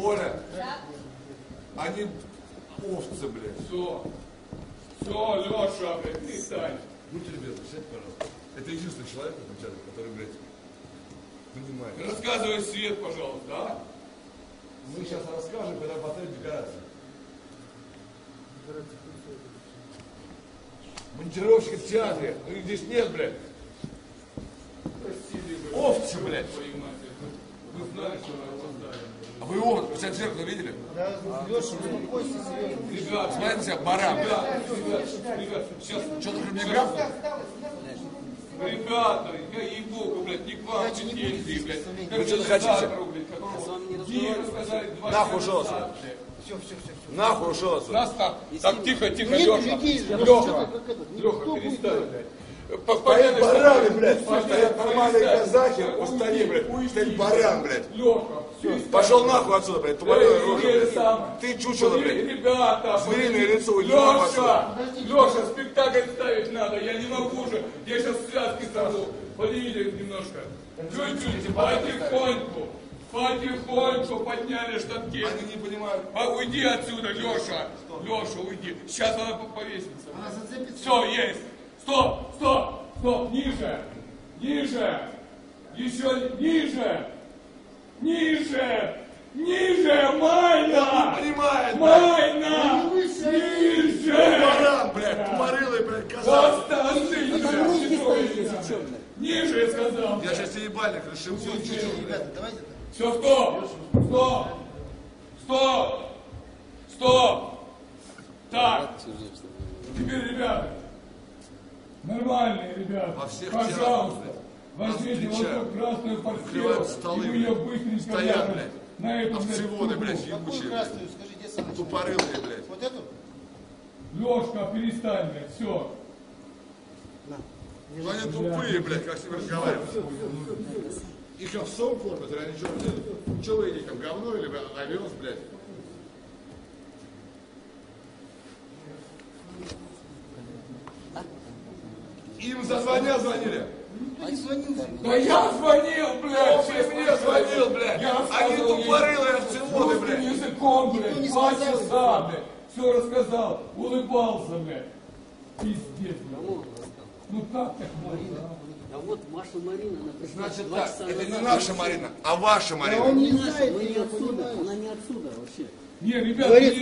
Оля, они овцы, блядь. Все, Леша, блядь, ты стань. Будьте любезны, сядь, пожалуйста. Это единственный человек, который, блядь, понимает. Рассказывай Свет, пожалуйста, да? Мы сейчас расскажем, когда поставим декорации. Монтировщики в театре. Ну их здесь нет, блядь. Овцы, блядь. Вы знали, что мы опоздали. А вы его в зеркало видели? Да, Леша, успокойся, серьезно. Ребят, Смотрите себя, баран, блядь. ребят, сейчас. Что ты мне граф? Ребята, я ей-богу, блядь, не к вам претензии, блядь. Вы что-то хотите? Нахуй ушел отсюда. Все. Нахуй ушел отсюда. Нас так, тихо, Нет, Леша. людей, Леха, Леха, перестань, блядь. Стоят бараны, блядь. Стоят нормальные казахи. Устани, блядь. Стоит баран, блядь. Леха, Пошел нахуй отсюда, блядь. Тупорылая рожа, блядь. Ты чучело, блядь. Ребята, Звериное лицо, иди нахуй отсюда. Леша, спектакль ставить надо, я не могу же. Я сейчас связки сорву. Поднимите немножко. Чуть-чуть, потихоньку подняли штатки. Они не понимают. Уйди отсюда, Леша. Леша, уйди. Сейчас она повесится. Она зацепится. Все, есть. Стоп. Ниже. Еще ниже. Майна. Понимает, блядь. Майна. Ну, выше. Ниже. Баран, блядь. Тупорылый, блядь, казах. Ниже, я сказал. Я сейчас тебе ебальник расшибу. Ребята, давайте так. Все, стоп. Так. Теперь, ребята, нормальные ребята, Во всех пожалуйста, театрах, возьмите вот встречают. эту красную портфель, Открывают столы, и вы ее блядь. быстренько Стоят, ляжете блядь. на эту, Овцеводы, блядь, штуку. Какую ебучие, красную, скажи, где самая? тупорылые, блядь. Вот эту? Лешка, перестань, блядь, все. Ну они тупые, блядь, как с ними разговаривать. Их овцом кормят, или они что, блядь? Что вы едите, там, говно или овес, блядь? Им звонили. Они звонили. Да я звонил, блядь, Ты мне звонил, блядь. Я Они рассказывал ей тупорылые овцеводы, русским блядь. языком, блядь, не 2 сказал, часа, блядь, все рассказал, улыбался, блядь. Пиздец, блядь. Ну как так можно, а? А вот Маша Марина, она пришла Значит 2 так, часа это не назад. наша Марина, а ваша Да Марина. он не Не наша, знает, мы я не отсюда, понимаю. она не отсюда вообще. Не, ребят, Говорит,